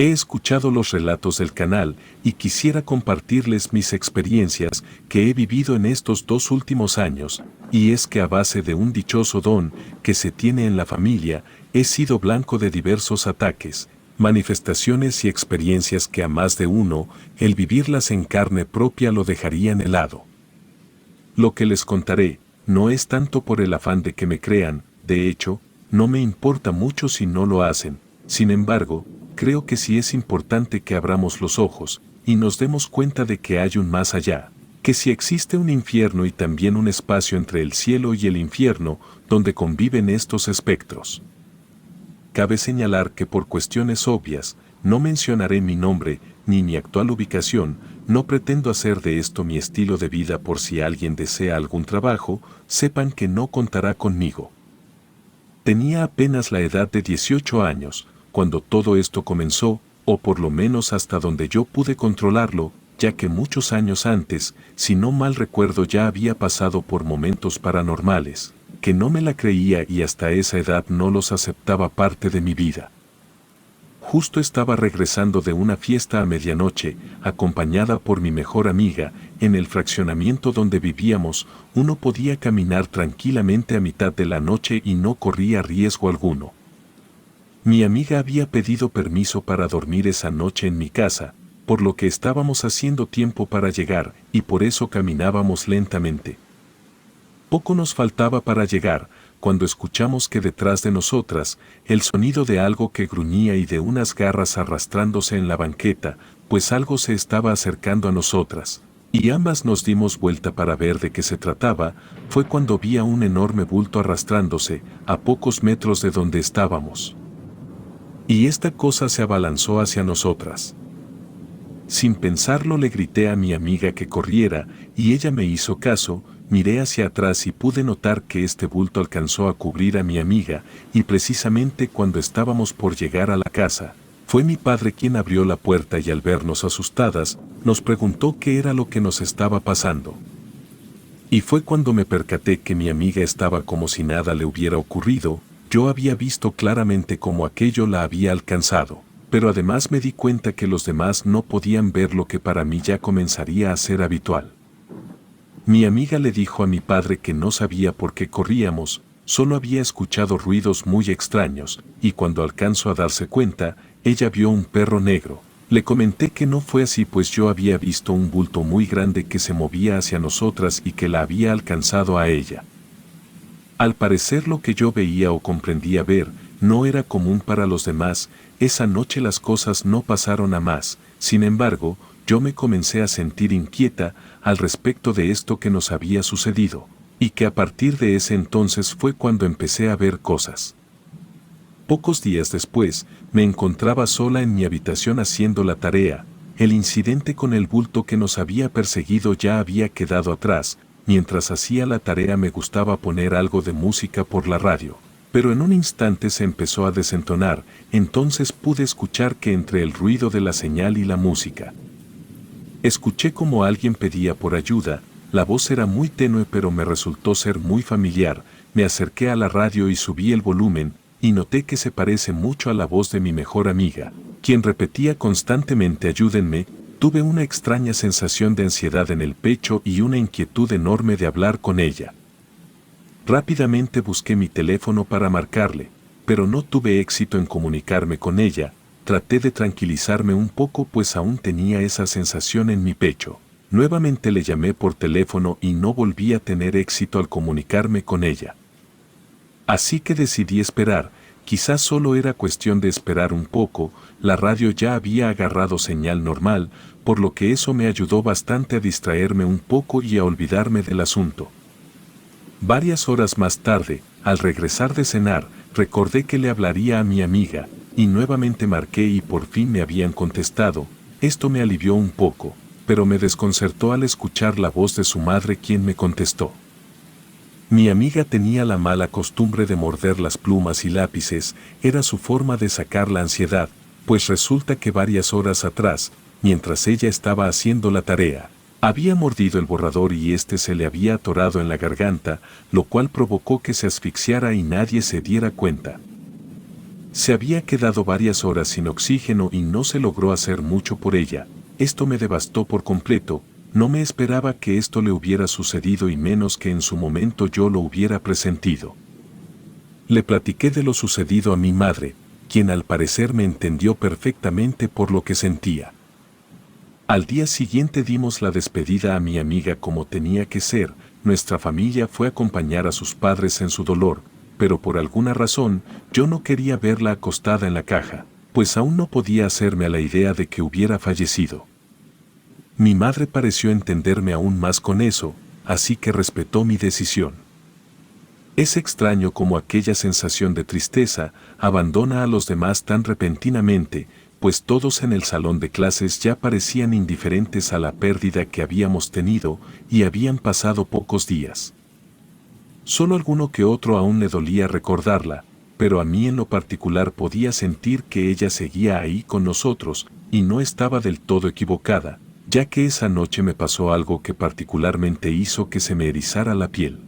He escuchado los relatos del canal y quisiera compartirles mis experiencias que he vivido en estos 2 últimos años, y es que a base de un dichoso don que se tiene en la familia, he sido blanco de diversos ataques, manifestaciones y experiencias que a más de uno, el vivirlas en carne propia lo dejarían helado. Lo que les contaré, no es tanto por el afán de que me crean, de hecho, no me importa mucho si no lo hacen, sin embargo, creo que sí es importante que abramos los ojos y nos demos cuenta de que hay un más allá, que si existe un infierno y también un espacio entre el cielo y el infierno donde conviven estos espectros. Cabe señalar que por cuestiones obvias, no mencionaré mi nombre ni mi actual ubicación, no pretendo hacer de esto mi estilo de vida por si alguien desea algún trabajo, sepan que no contará conmigo. Tenía apenas la edad de 18 años, cuando todo esto comenzó, o por lo menos hasta donde yo pude controlarlo, ya que muchos años antes, si no mal recuerdo ya había pasado por momentos paranormales, que no me la creía y hasta esa edad no los aceptaba parte de mi vida. Justo estaba regresando de una fiesta a medianoche, acompañada por mi mejor amiga, en el fraccionamiento donde vivíamos, uno podía caminar tranquilamente a mitad de la noche y no corría riesgo alguno. Mi amiga había pedido permiso para dormir esa noche en mi casa, por lo que estábamos haciendo tiempo para llegar, y por eso caminábamos lentamente. Poco nos faltaba para llegar, cuando escuchamos que detrás de nosotras, el sonido de algo que gruñía y de unas garras arrastrándose en la banqueta, pues algo se estaba acercando a nosotras, y ambas nos dimos vuelta para ver de qué se trataba. Fue cuando vi a un enorme bulto arrastrándose, a pocos metros de donde estábamos. Y esta cosa se abalanzó hacia nosotras. Sin pensarlo le grité a mi amiga que corriera, y ella me hizo caso. Miré hacia atrás y pude notar que este bulto alcanzó a cubrir a mi amiga, y precisamente cuando estábamos por llegar a la casa, fue mi padre quien abrió la puerta y al vernos asustadas, nos preguntó qué era lo que nos estaba pasando. Y fue cuando me percaté que mi amiga estaba como si nada le hubiera ocurrido. Yo había visto claramente cómo aquello la había alcanzado, pero además me di cuenta que los demás no podían ver lo que para mí ya comenzaría a ser habitual. Mi amiga le dijo a mi padre que no sabía por qué corríamos, solo había escuchado ruidos muy extraños, y cuando alcanzó a darse cuenta, ella vio un perro negro. Le comenté que no fue así, pues yo había visto un bulto muy grande que se movía hacia nosotras y que la había alcanzado a ella. Al parecer lo que yo veía o comprendía ver, no era común para los demás. Esa noche las cosas no pasaron a más. Sin embargo, yo me comencé a sentir inquieta al respecto de esto que nos había sucedido, y que a partir de ese entonces fue cuando empecé a ver cosas. Pocos días después, me encontraba sola en mi habitación haciendo la tarea. El incidente con el bulto que nos había perseguido ya había quedado atrás. Mientras hacía la tarea me gustaba poner algo de música por la radio, pero en un instante se empezó a desentonar. Entonces pude escuchar que entre el ruido de la señal y la música, escuché como alguien pedía por ayuda. La voz era muy tenue pero me resultó ser muy familiar. Me acerqué a la radio y subí el volumen, y noté que se parece mucho a la voz de mi mejor amiga, quien repetía constantemente «ayúdenme». Tuve una extraña sensación de ansiedad en el pecho y una inquietud enorme de hablar con ella. Rápidamente busqué mi teléfono para marcarle, pero no tuve éxito en comunicarme con ella. Traté de tranquilizarme un poco pues aún tenía esa sensación en mi pecho. Nuevamente le llamé por teléfono y no volví a tener éxito al comunicarme con ella. Así que decidí esperar. Quizás solo era cuestión de esperar un poco. La radio ya había agarrado señal normal, por lo que eso me ayudó bastante a distraerme un poco y a olvidarme del asunto. Varias horas más tarde, al regresar de cenar, recordé que le hablaría a mi amiga, y nuevamente marqué y por fin me habían contestado. Esto me alivió un poco, pero me desconcertó al escuchar la voz de su madre quien me contestó. Mi amiga tenía la mala costumbre de morder las plumas y lápices. Era su forma de sacar la ansiedad, pues resulta que varias horas atrás, mientras ella estaba haciendo la tarea, había mordido el borrador y este se le había atorado en la garganta, lo cual provocó que se asfixiara y nadie se diera cuenta. Se había quedado varias horas sin oxígeno y no se logró hacer mucho por ella. Esto me devastó por completo. No me esperaba que esto le hubiera sucedido y menos que en su momento yo lo hubiera presentido. Le platiqué de lo sucedido a mi madre, quien al parecer me entendió perfectamente por lo que sentía. Al día siguiente dimos la despedida a mi amiga como tenía que ser. Nuestra familia fue a acompañar a sus padres en su dolor, pero por alguna razón yo no quería verla acostada en la caja, pues aún no podía hacerme a la idea de que hubiera fallecido. Mi madre pareció entenderme aún más con eso, así que respetó mi decisión. Es extraño cómo aquella sensación de tristeza abandona a los demás tan repentinamente, pues todos en el salón de clases ya parecían indiferentes a la pérdida que habíamos tenido y habían pasado pocos días. Solo alguno que otro aún le dolía recordarla, pero a mí en lo particular podía sentir que ella seguía ahí con nosotros y no estaba del todo equivocada, ya que esa noche me pasó algo que particularmente hizo que se me erizara la piel.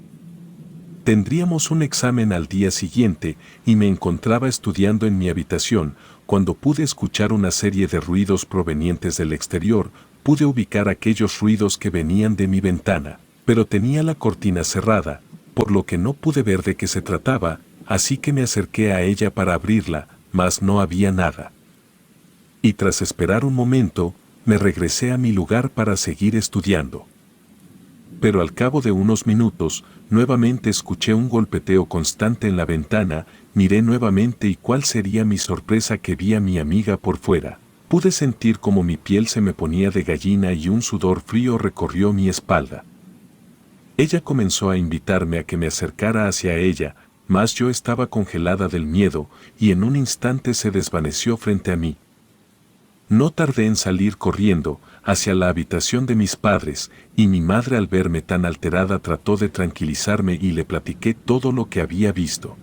Tendríamos un examen al día siguiente y me encontraba estudiando en mi habitación cuando pude escuchar una serie de ruidos provenientes del exterior. Pude ubicar aquellos ruidos que venían de mi ventana, pero tenía la cortina cerrada, por lo que no pude ver de qué se trataba, así que me acerqué a ella para abrirla, mas no había nada. Y tras esperar un momento, me regresé a mi lugar para seguir estudiando. Pero al cabo de unos minutos, nuevamente escuché un golpeteo constante en la ventana. Miré nuevamente y cuál sería mi sorpresa que vi a mi amiga por fuera. Pude sentir como mi piel se me ponía de gallina y un sudor frío recorrió mi espalda. Ella comenzó a invitarme a que me acercara hacia ella, mas yo estaba congelada del miedo y en un instante se desvaneció frente a mí. No tardé en salir corriendo hacia la habitación de mis padres, y mi madre al verme tan alterada trató de tranquilizarme y le platiqué todo lo que había visto.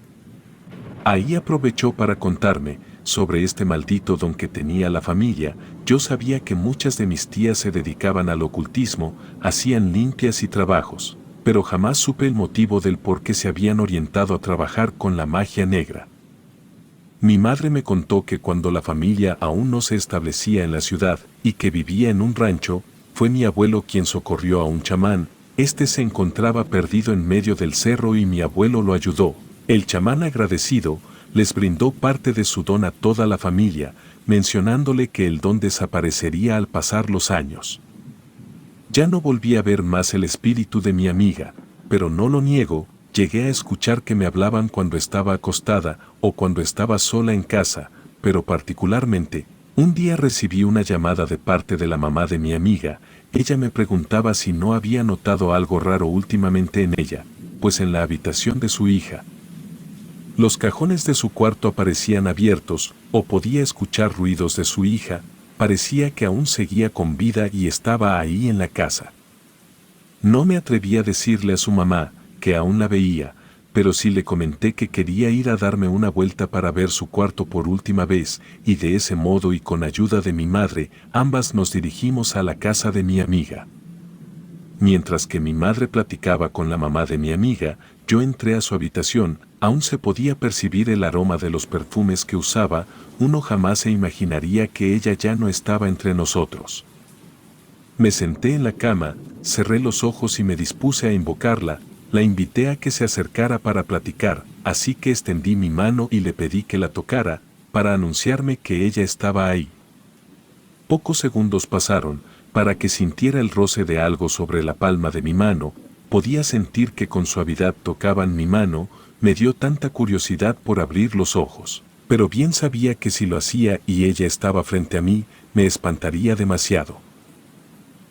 Ahí aprovechó para contarme sobre este maldito don que tenía la familia. Yo sabía que muchas de mis tías se dedicaban al ocultismo, hacían limpias y trabajos, pero jamás supe el motivo del por qué se habían orientado a trabajar con la magia negra. Mi madre me contó que cuando la familia aún no se establecía en la ciudad y que vivía en un rancho, fue mi abuelo quien socorrió a un chamán. Este se encontraba perdido en medio del cerro y mi abuelo lo ayudó. El chamán, agradecido, les brindó parte de su don a toda la familia, mencionándole que el don desaparecería al pasar los años. Ya no volví a ver más el espíritu de mi amiga, pero no lo niego. Llegué a escuchar que me hablaban cuando estaba acostada o cuando estaba sola en casa, pero particularmente, un día recibí una llamada de parte de la mamá de mi amiga. Ella me preguntaba si no había notado algo raro últimamente en ella, pues en la habitación de su hija, los cajones de su cuarto aparecían abiertos, o podía escuchar ruidos de su hija. Parecía que aún seguía con vida y estaba ahí en la casa. No me atreví a decirle a su mamá que aún la veía, pero sí le comenté que quería ir a darme una vuelta para ver su cuarto por última vez, y de ese modo y con ayuda de mi madre, ambas nos dirigimos a la casa de mi amiga. Mientras que mi madre platicaba con la mamá de mi amiga, yo entré a su habitación. Aún se podía percibir el aroma de los perfumes que usaba. Uno jamás se imaginaría que ella ya no estaba entre nosotros. Me senté en la cama, cerré los ojos y me dispuse a invocarla. La invité a que se acercara para platicar, así que extendí mi mano y le pedí que la tocara, para anunciarme que ella estaba ahí. Pocos segundos pasaron, para que sintiera el roce de algo sobre la palma de mi mano. Podía sentir que con suavidad tocaban mi mano. Me dio tanta curiosidad por abrir los ojos, pero bien sabía que si lo hacía y ella estaba frente a mí, me espantaría demasiado.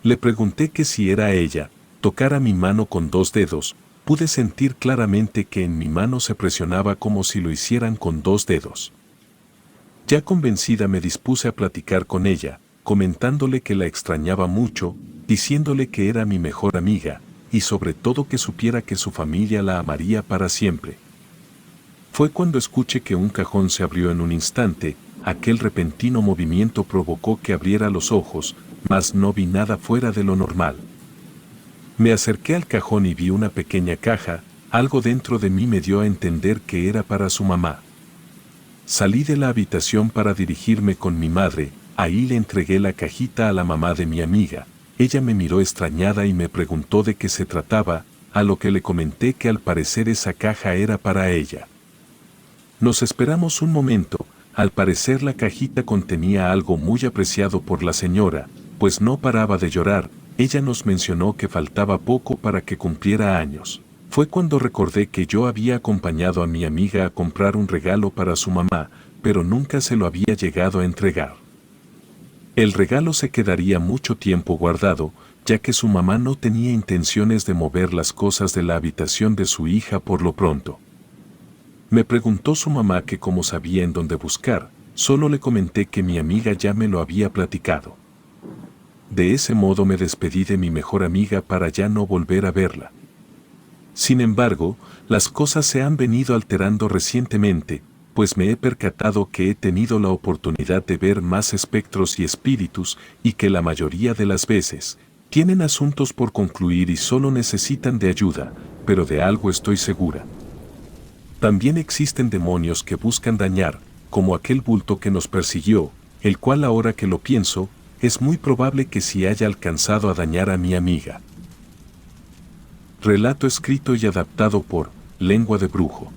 Le pregunté que si era ella. Tocara mi mano con 2 dedos. Pude sentir claramente que en mi mano se presionaba como si lo hicieran con 2 dedos. Ya convencida me dispuse a platicar con ella, comentándole que la extrañaba mucho, diciéndole que era mi mejor amiga, y sobre todo que supiera que su familia la amaría para siempre. Fue cuando escuché que un cajón se abrió en un instante. Aquel repentino movimiento provocó que abriera los ojos, mas no vi nada fuera de lo normal. Me acerqué al cajón y vi una pequeña caja. Algo dentro de mí me dio a entender que era para su mamá. Salí de la habitación para dirigirme con mi madre, ahí le entregué la cajita a la mamá de mi amiga. Ella me miró extrañada y me preguntó de qué se trataba, a lo que le comenté que al parecer esa caja era para ella. Nos esperamos un momento, al parecer la cajita contenía algo muy apreciado por la señora, pues no paraba de llorar. Ella nos mencionó que faltaba poco para que cumpliera años. Fue cuando recordé que yo había acompañado a mi amiga a comprar un regalo para su mamá, pero nunca se lo había llegado a entregar. El regalo se quedaría mucho tiempo guardado, ya que su mamá no tenía intenciones de mover las cosas de la habitación de su hija por lo pronto. Me preguntó su mamá que cómo sabía en dónde buscar, solo le comenté que mi amiga ya me lo había platicado. De ese modo me despedí de mi mejor amiga para ya no volver a verla. Sin embargo, las cosas se han venido alterando recientemente, pues me he percatado que he tenido la oportunidad de ver más espectros y espíritus y que la mayoría de las veces tienen asuntos por concluir y solo necesitan de ayuda, pero de algo estoy segura. También existen demonios que buscan dañar, como aquel bulto que nos persiguió, el cual ahora que lo pienso, es muy probable que sí haya alcanzado a dañar a mi amiga. Relato escrito y adaptado por Lengua de Brujo.